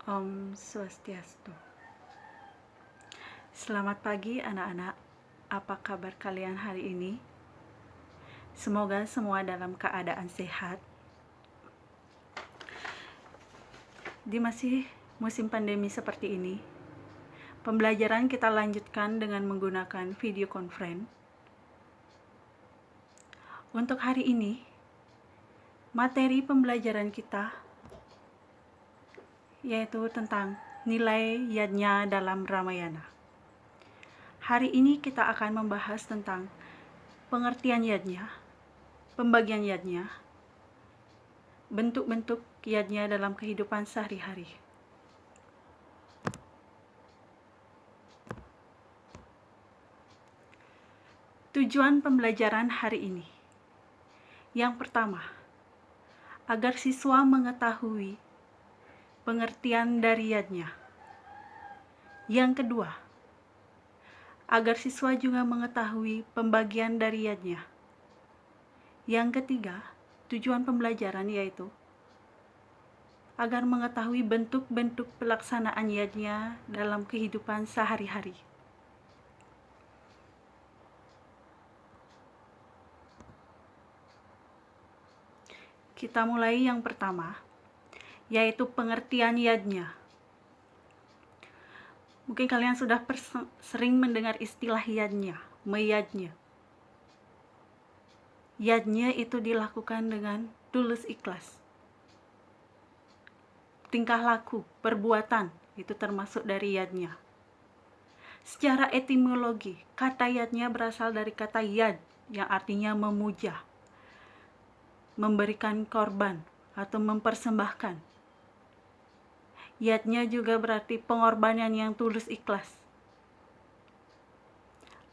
Om Swastiastu. Selamat pagi anak-anak, apa kabar kalian hari ini? Semoga semua dalam keadaan sehat. Di masih musim pandemi seperti ini, pembelajaran kita lanjutkan dengan menggunakan video conference. Untuk hari ini, materi pembelajaran kita yaitu tentang nilai yajna dalam Ramayana. Hari ini kita akan membahas tentang pengertian yajna, pembagian yajna, bentuk-bentuk yajna dalam kehidupan sehari-hari. Tujuan pembelajaran hari ini. Yang pertama, agar siswa mengetahui pengertian dari yajna. Yang kedua, agar siswa juga mengetahui pembagian dari yajna. Yang ketiga, tujuan pembelajaran yaitu agar mengetahui bentuk-bentuk pelaksanaan yajna dalam kehidupan sehari-hari. Kita mulai yang pertama, yaitu pengertian yajna. Mungkin kalian sudah sering mendengar istilah yajna, meyajna. Yajna itu dilakukan dengan tulus ikhlas. Tingkah laku, perbuatan, itu termasuk dari yajna. Secara etimologi, kata yajna berasal dari kata yad, yang artinya memuja, memberikan korban, atau mempersembahkan. Yajna juga berarti pengorbanan yang tulus ikhlas.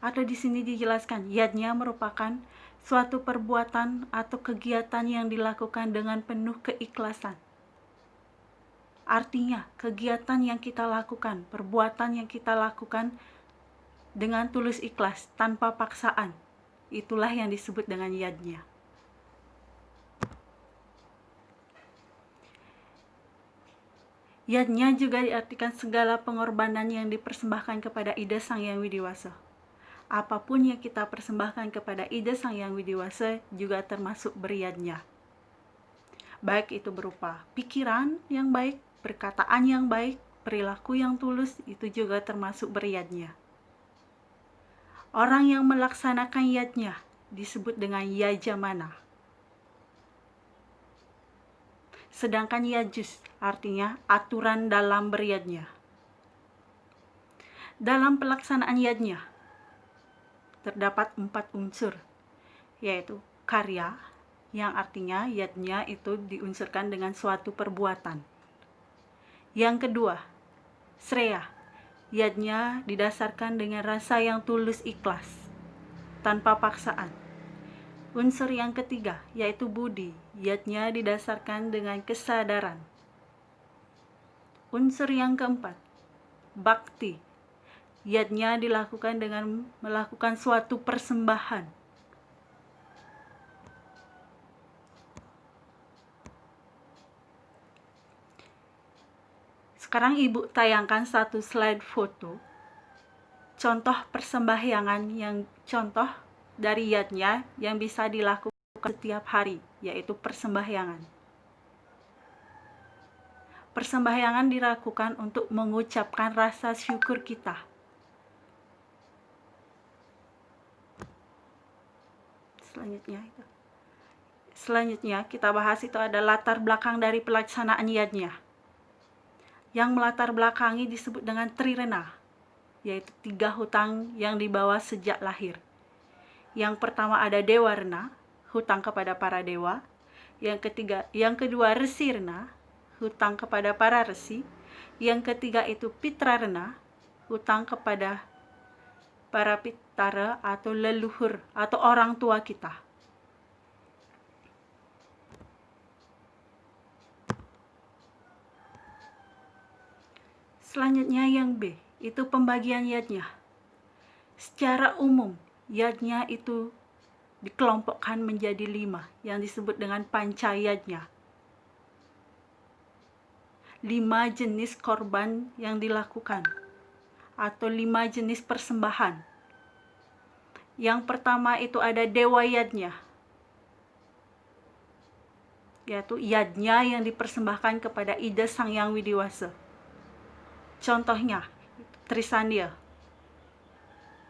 Ada di sini dijelaskan, yajna merupakan suatu perbuatan atau kegiatan yang dilakukan dengan penuh keikhlasan. Artinya, kegiatan yang kita lakukan, perbuatan yang kita lakukan dengan tulus ikhlas, tanpa paksaan. Itulah yang disebut dengan yajna. Yajna juga diartikan segala pengorbanan yang dipersembahkan kepada Ida Sang Hyang Widi-Wasa. Apapun yang kita persembahkan kepada Ida Sang Hyang Widi-Wasa juga termasuk beryajna. Baik itu berupa pikiran yang baik, perkataan yang baik, perilaku yang tulus, itu juga termasuk beryajna. Orang yang melaksanakan yajna disebut dengan yajamana. Sedangkan yajus artinya aturan dalam beryajna. Dalam pelaksanaan yajna terdapat 4 unsur, yaitu karya, yang artinya yajna itu diunsurkan dengan suatu perbuatan. Yang kedua, sreya, yajna didasarkan dengan rasa yang tulus ikhlas, tanpa paksaan. Unsur yang ketiga, yaitu budi, yajna didasarkan dengan kesadaran. Unsur yang keempat, bakti, yajna dilakukan dengan melakukan suatu persembahan. Sekarang Ibu tayangkan satu slide foto, contoh persembahyangan yang contoh dari yajna yang bisa dilakukan setiap hari, yaitu persembahyangan. Persembahyangan dilakukan untuk mengucapkan rasa syukur kita. Selanjutnya kita bahas itu ada latar belakang dari pelaksanaan yajna. Yang melatar belakangi disebut dengan trirena, yaitu 3 hutang yang dibawa sejak lahir. Yang pertama ada dewa rena, hutang kepada para dewa. Yang kedua resi rena, hutang kepada para resi. Yang ketiga itu pitra rena, hutang kepada para pitara atau leluhur atau orang tua kita. Selanjutnya yang B, itu pembagian yajna. Secara umum, yajna itu dikelompokkan menjadi 5 yang disebut dengan panca yajna. 5 jenis korban yang dilakukan atau 5 jenis persembahan. Yang pertama itu ada dewa yadnya, yaitu yadnya yang dipersembahkan kepada Ida Sang Yang Widiwasa. Contohnya, Trisandya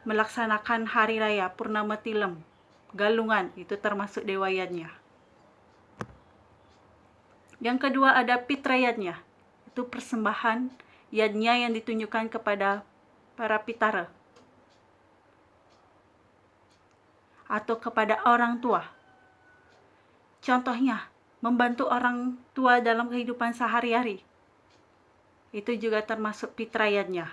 melaksanakan hari raya Purnama Tilem, Galungan, itu termasuk dewa yadnya. Yang kedua ada Pitra yadnya, itu persembahan yadnya yang ditunjukkan kepada para pitara atau kepada orang tua. Contohnya, membantu orang tua dalam kehidupan sehari-hari, itu juga termasuk pitra yadnya.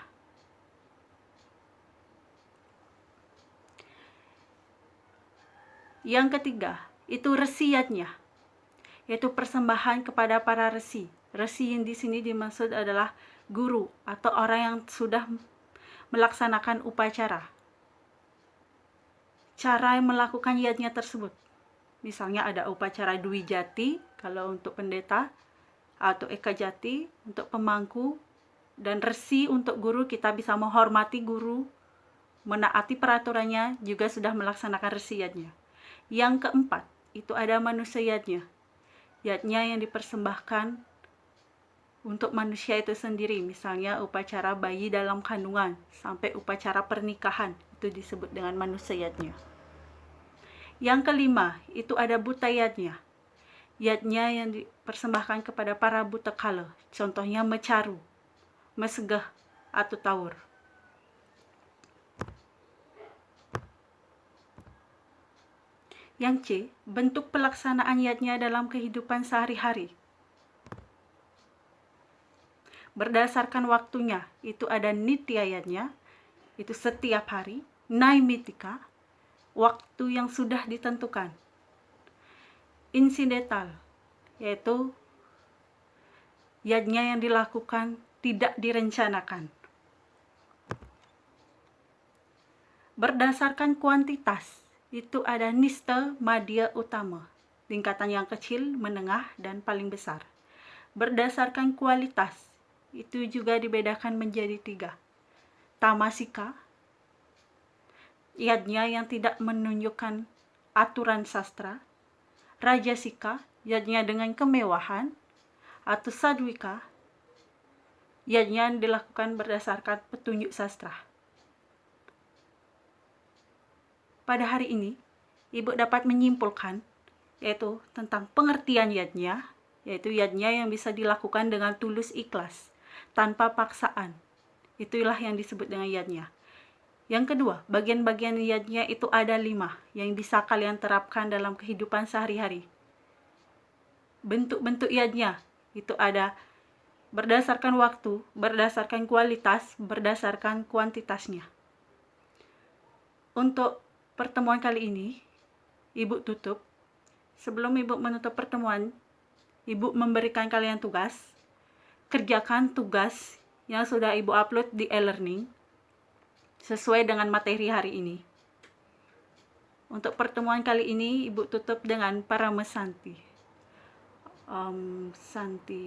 Yang ketiga, itu resi yadnya, yaitu persembahan kepada para resi. Resi yang di sini dimaksud adalah guru atau orang yang sudah melaksanakan upacara. Cara melakukan yadnya tersebut, misalnya ada upacara Dwi Jati kalau untuk pendeta, atau Eka Jati untuk pemangku, dan resi untuk guru. Kita bisa menghormati guru, menaati peraturannya, juga sudah melaksanakan resi yadnya. Yang keempat, itu ada manusia yadnya. Yadnya yang dipersembahkan untuk manusia itu sendiri, misalnya upacara bayi dalam kandungan sampai upacara pernikahan, itu disebut dengan manusia yadnya. Yang kelima, itu ada buta yadnya. Yadnya yang dipersembahkan kepada para buta kala, contohnya mecaru, mesegah, atau tawur. Yang C, bentuk pelaksanaan yadnya dalam kehidupan sehari-hari. Berdasarkan waktunya, itu ada nitya yadnya, itu setiap hari, naimitika, waktu yang sudah ditentukan. Insidental, yaitu yadnya yang dilakukan tidak direncanakan. Berdasarkan kuantitas, itu ada nista, madya, utama, tingkatan yang kecil, menengah, dan paling besar. Berdasarkan kualitas, itu juga dibedakan menjadi 3. Tamasika, yadnya yang tidak menunjukkan aturan sastra. Rajasika, yadnya dengan kemewahan. Atau sadwika, yadnya dilakukan berdasarkan petunjuk sastra. Pada hari ini, Ibu dapat menyimpulkan yaitu tentang pengertian yadnya, yaitu yadnya yang bisa dilakukan dengan tulus ikhlas, tanpa paksaan. Itulah yang disebut dengan yadnya. Yang kedua, bagian-bagian yadnya itu ada 5 yang bisa kalian terapkan dalam kehidupan sehari-hari. Bentuk-bentuk yadnya itu ada berdasarkan waktu, berdasarkan kualitas, berdasarkan kuantitasnya. Untuk pertemuan kali ini, Ibu tutup. Sebelum Ibu menutup pertemuan, Ibu memberikan kalian tugas. Kerjakan tugas yang sudah Ibu upload di e-learning sesuai dengan materi hari ini. Untuk pertemuan kali ini, Ibu tutup dengan Paramesanti. Santi.